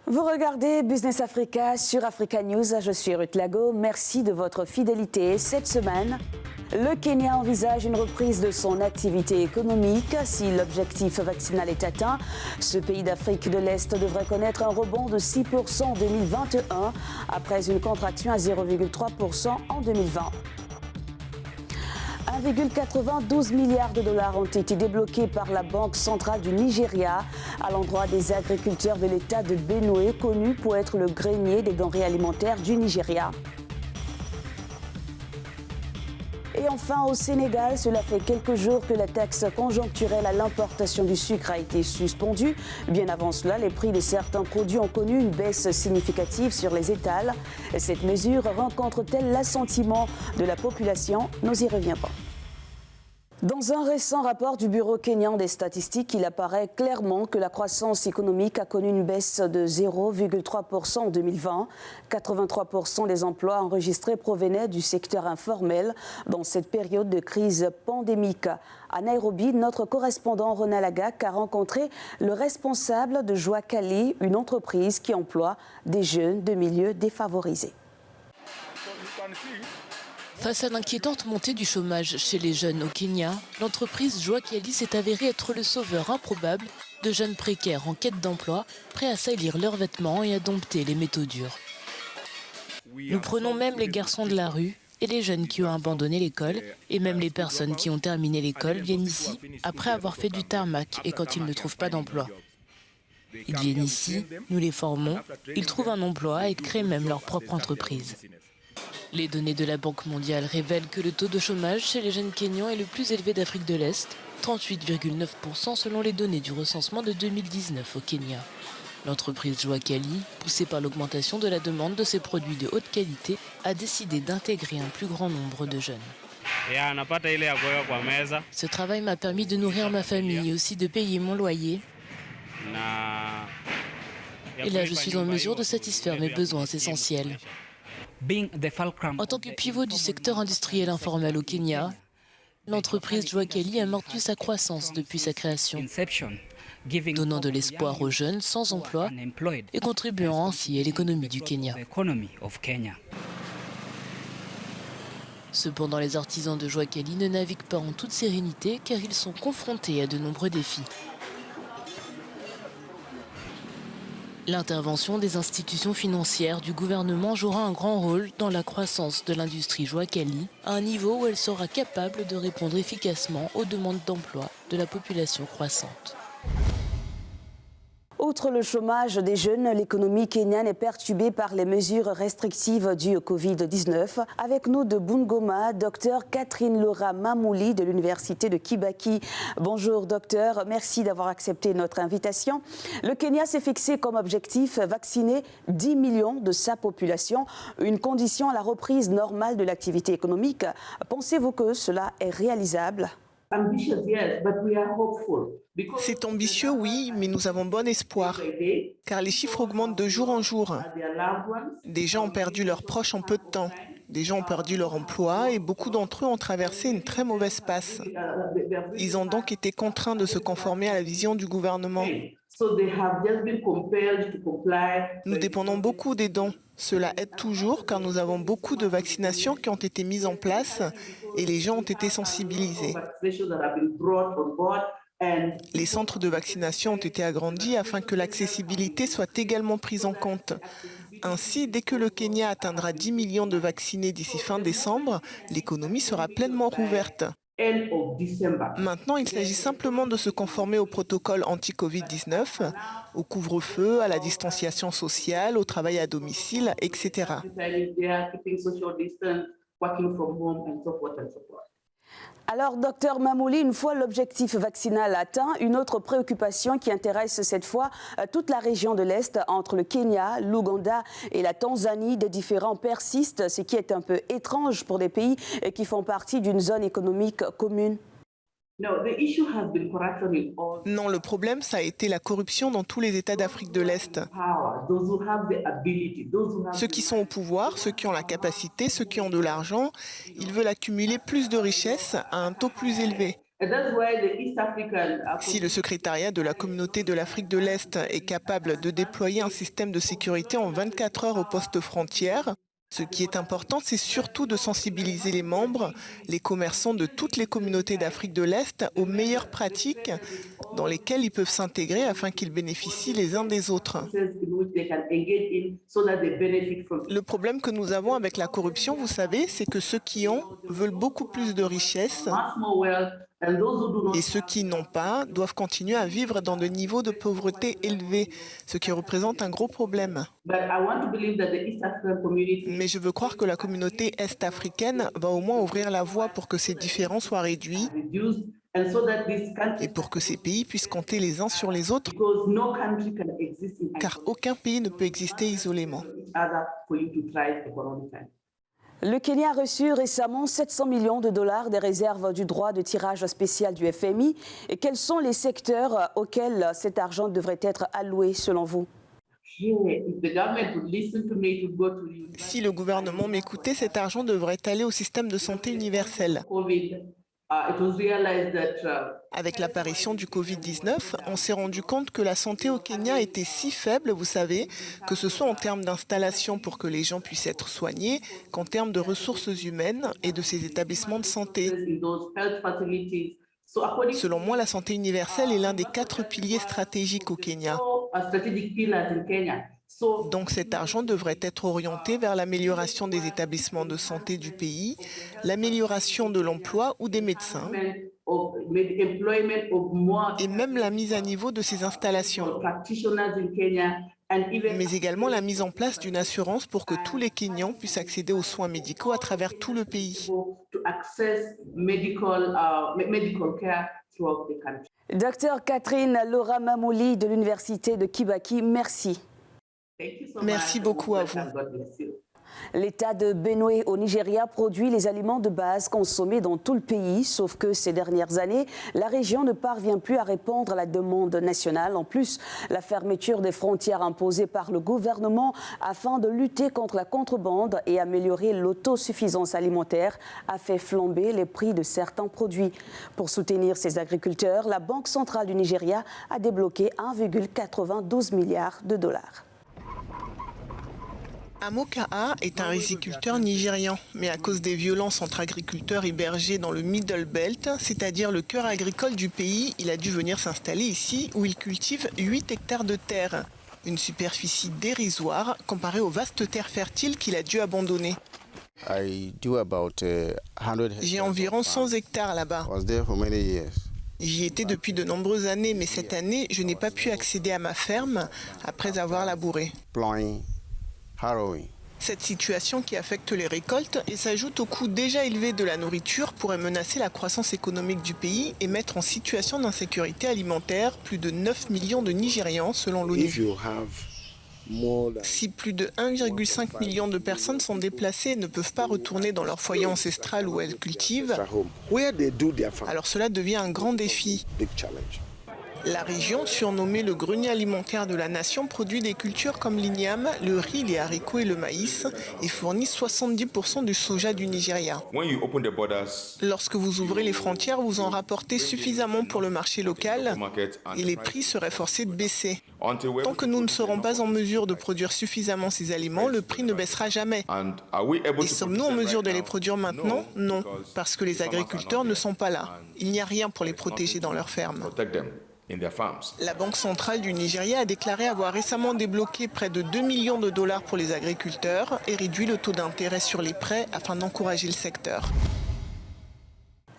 Vous regardez Business Africa sur Africa News. Je suis Ruth Lago. Merci de votre fidélité. Cette semaine, le Kenya envisage une reprise de son activité économique. Si l'objectif vaccinal est atteint, ce pays d'Afrique de l'Est devrait connaître un rebond de 6% en 2021 après une contraction à 0,3% en 2020. 1,92 milliard de dollars ont été débloqués par la Banque centrale du Nigeria à l'endroit des agriculteurs de l'État de Benue, connu pour être le grenier des denrées alimentaires du Nigeria. Et enfin, au Sénégal, cela fait quelques jours que la taxe conjoncturelle à l'importation du sucre a été suspendue. Bien avant cela, les prix de certains produits ont connu une baisse significative sur les étals. Cette mesure rencontre-t-elle l'assentiment de la population? Nous y reviendrons. Dans un récent rapport du Bureau kényan des statistiques, il apparaît clairement que la croissance économique a connu une baisse de 0,3% en 2020. 83% des emplois enregistrés provenaient du secteur informel dans cette période de crise pandémique. À Nairobi, notre correspondant Ronald Lagak a rencontré le responsable de Joie Kali, une entreprise qui emploie des jeunes de milieux défavorisés. Face à l'inquiétante montée du chômage chez les jeunes au Kenya, l'entreprise Joie Kali s'est avérée être le sauveur improbable de jeunes précaires en quête d'emploi, prêts à salir leurs vêtements et à dompter les métaux durs. Nous prenons même les garçons de la rue et les jeunes qui ont abandonné l'école, et même les personnes qui ont terminé l'école viennent ici après avoir fait du tarmac et quand ils ne trouvent pas d'emploi. Ils viennent ici, nous les formons, ils trouvent un emploi et créent même leur propre entreprise. Les données de la Banque mondiale révèlent que le taux de chômage chez les jeunes Kenyans est le plus élevé d'Afrique de l'Est, 38,9% selon les données du recensement de 2019 au Kenya. L'entreprise Joie Kali, poussée par l'augmentation de la demande de ses produits de haute qualité, a décidé d'intégrer un plus grand nombre de jeunes. Ce travail m'a permis de nourrir ma famille et aussi de payer mon loyer. Et là, je suis en mesure de satisfaire mes besoins essentiels. En tant que pivot du secteur industriel informel au Kenya, l'entreprise Joie Kali a maintenu sa croissance depuis sa création, donnant de l'espoir aux jeunes sans emploi et contribuant ainsi à l'économie du Kenya. Cependant, les artisans de Joie Kali ne naviguent pas en toute sérénité car ils sont confrontés à de nombreux défis. L'intervention des institutions financières du gouvernement jouera un grand rôle dans la croissance de l'industrie Joie Kali, à un niveau où elle sera capable de répondre efficacement aux demandes d'emploi de la population croissante. Outre le chômage des jeunes, l'économie kenyane est perturbée par les mesures restrictives dues au Covid-19. Avec nous de Bungoma, docteur Catherine Laura Mamouli de l'université de Kibaki. Bonjour docteur, merci d'avoir accepté notre invitation. Le Kenya s'est fixé comme objectif vacciner 10 millions de sa population, une condition à la reprise normale de l'activité économique. Pensez-vous que cela est réalisable ? C'est ambitieux, oui, mais nous avons bon espoir, car les chiffres augmentent de jour en jour. Des gens ont perdu leurs proches en peu de temps. Des gens ont perdu leur emploi et beaucoup d'entre eux ont traversé une très mauvaise passe. Ils ont donc été contraints de se conformer à la vision du gouvernement. Nous dépendons beaucoup des dons. Cela aide toujours car nous avons beaucoup de vaccinations qui ont été mises en place et les gens ont été sensibilisés. Les centres de vaccination ont été agrandis afin que l'accessibilité soit également prise en compte. Ainsi, dès que le Kenya atteindra 10 millions de vaccinés d'ici fin décembre, l'économie sera pleinement rouverte. Maintenant, il s'agit simplement de se conformer au protocole anti-Covid-19, au couvre-feu, à la distanciation sociale, au travail à domicile, etc. Alors, docteur Mamouli, une fois l'objectif vaccinal atteint, une autre préoccupation qui intéresse cette fois toute la région de l'Est, entre le Kenya, l'Ouganda et la Tanzanie, des différends persistent, ce qui est un peu étrange pour des pays qui font partie d'une zone économique commune. Non, le problème, ça a été la corruption dans tous les États d'Afrique de l'Est. Ceux qui sont au pouvoir, ceux qui ont la capacité, ceux qui ont de l'argent, ils veulent accumuler plus de richesses à un taux plus élevé. Si le secrétariat de la communauté de l'Afrique de l'Est est capable de déployer un système de sécurité en 24 heures au poste frontière, ce qui est important, c'est surtout de sensibiliser les membres, les commerçants de toutes les communautés d'Afrique de l'Est aux meilleures pratiques dans lesquelles ils peuvent s'intégrer afin qu'ils bénéficient les uns des autres. Le problème que nous avons avec la corruption, vous savez, c'est que ceux qui ont veulent beaucoup plus de richesses et ceux qui n'ont pas doivent continuer à vivre dans des niveaux de pauvreté élevés, ce qui représente un gros problème. Mais je veux croire que la communauté est-africaine va au moins ouvrir la voie pour que ces différends soient réduits et pour que ces pays puissent compter les uns sur les autres, car aucun pays ne peut exister isolément. Le Kenya a reçu récemment 700 millions de dollars des réserves du droit de tirage spécial du FMI. Et quels sont les secteurs auxquels cet argent devrait être alloué selon vous? Si le gouvernement m'écoutait, cet argent devrait aller au système de santé universel. Avec l'apparition du Covid-19, on s'est rendu compte que la santé au Kenya était si faible, vous savez, que ce soit en termes d'installation pour que les gens puissent être soignés, qu'en termes de ressources humaines et de ces établissements de santé. Selon moi, la santé universelle est l'un des 4 piliers stratégiques au Kenya. Donc cet argent devrait être orienté vers l'amélioration des établissements de santé du pays, l'amélioration de l'emploi ou des médecins, et même la mise à niveau de ces installations, mais également la mise en place d'une assurance pour que tous les Kenyans puissent accéder aux soins médicaux à travers tout le pays. Docteur Catherine Laura Mamouli de l'Université de Kibaki, merci. Merci beaucoup à vous. L'État de Benue au Nigeria produit les aliments de base consommés dans tout le pays, sauf que ces dernières années, la région ne parvient plus à répondre à la demande nationale. En plus, la fermeture des frontières imposée par le gouvernement afin de lutter contre la contrebande et améliorer l'autosuffisance alimentaire a fait flamber les prix de certains produits. Pour soutenir ces agriculteurs, la Banque centrale du Nigeria a débloqué 1,92 milliard de dollars. Amokaa est un riziculteur nigérian, mais à cause des violences entre agriculteurs et bergers dans le Middle Belt, c'est-à-dire le cœur agricole du pays, il a dû venir s'installer ici où il cultive 8 hectares de terre. Une superficie dérisoire comparée aux vastes terres fertiles qu'il a dû abandonner. J'ai environ 100 hectares là-bas. J'y étais depuis de nombreuses années, mais cette année, je n'ai pas pu accéder à ma ferme après avoir labouré. Cette situation qui affecte les récoltes et s'ajoute au coût déjà élevé de la nourriture pourrait menacer la croissance économique du pays et mettre en situation d'insécurité alimentaire plus de 9 millions de Nigérians selon l'ONU. Si plus de 1,5 million de personnes sont déplacées et ne peuvent pas retourner dans leur foyer ancestral où elles cultivent, alors cela devient un grand défi. La région, surnommée le grenier alimentaire de la nation, produit des cultures comme l'igname, le riz, les haricots et le maïs et fournit 70% du soja du Nigeria. Lorsque vous ouvrez les frontières, vous en rapportez suffisamment pour le marché local et les prix seraient forcés de baisser. Tant que nous ne serons pas en mesure de produire suffisamment ces aliments, le prix ne baissera jamais. Et sommes-nous en mesure de les produire maintenant? Non, parce que les agriculteurs ne sont pas là. Il n'y a rien pour les protéger dans leurs fermes. La Banque centrale du Nigeria a déclaré avoir récemment débloqué près de 2 millions de dollars pour les agriculteurs et réduit le taux d'intérêt sur les prêts afin d'encourager le secteur.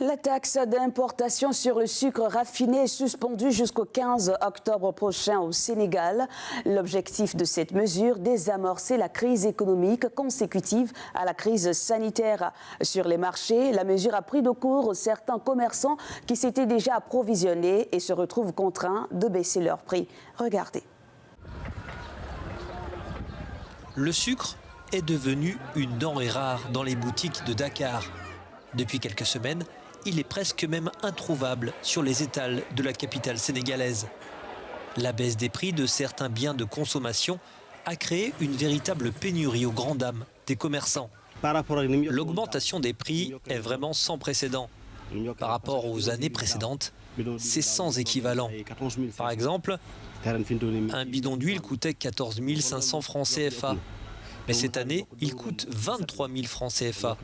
La taxe d'importation sur le sucre raffiné est suspendue jusqu'au 15 octobre prochain au Sénégal. L'objectif de cette mesure, désamorcer la crise économique consécutive à la crise sanitaire. Sur les marchés, la mesure a pris de court certains commerçants qui s'étaient déjà approvisionnés et se retrouvent contraints de baisser leurs prix. Regardez. Le sucre est devenu une denrée rare dans les boutiques de Dakar. Depuis quelques semaines, il est presque même introuvable sur les étals de la capitale sénégalaise. La baisse des prix de certains biens de consommation a créé une véritable pénurie aux grandes dames des commerçants. L'augmentation des prix est vraiment sans précédent. Par rapport aux années précédentes, c'est sans équivalent. Par exemple, un bidon d'huile coûtait 14 500 francs CFA. Mais cette année, il coûte 23 000 francs CFA.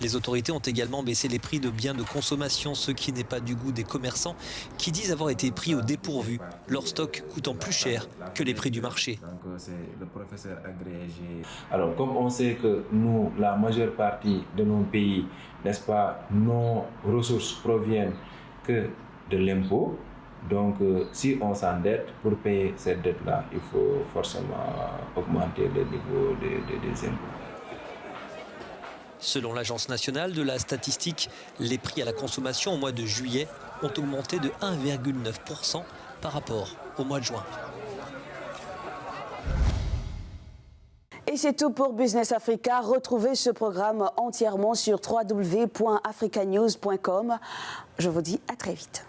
Les autorités ont également baissé les prix de biens de consommation, ce qui n'est pas du goût des commerçants qui disent avoir été pris au dépourvu, leur stock coûtant plus cher que les prix du marché. Alors, comme on sait que nous, la majeure partie de nos pays, n'est-ce pas, nos ressources proviennent que de l'impôt. Donc, si on s'endette pour payer cette dette-là, il faut forcément augmenter le niveau des impôts. Selon l'Agence nationale de la statistique, les prix à la consommation au mois de juillet ont augmenté de 1,9% par rapport au mois de juin. Et c'est tout pour Business Africa. Retrouvez ce programme entièrement sur www.africanews.com. Je vous dis à très vite.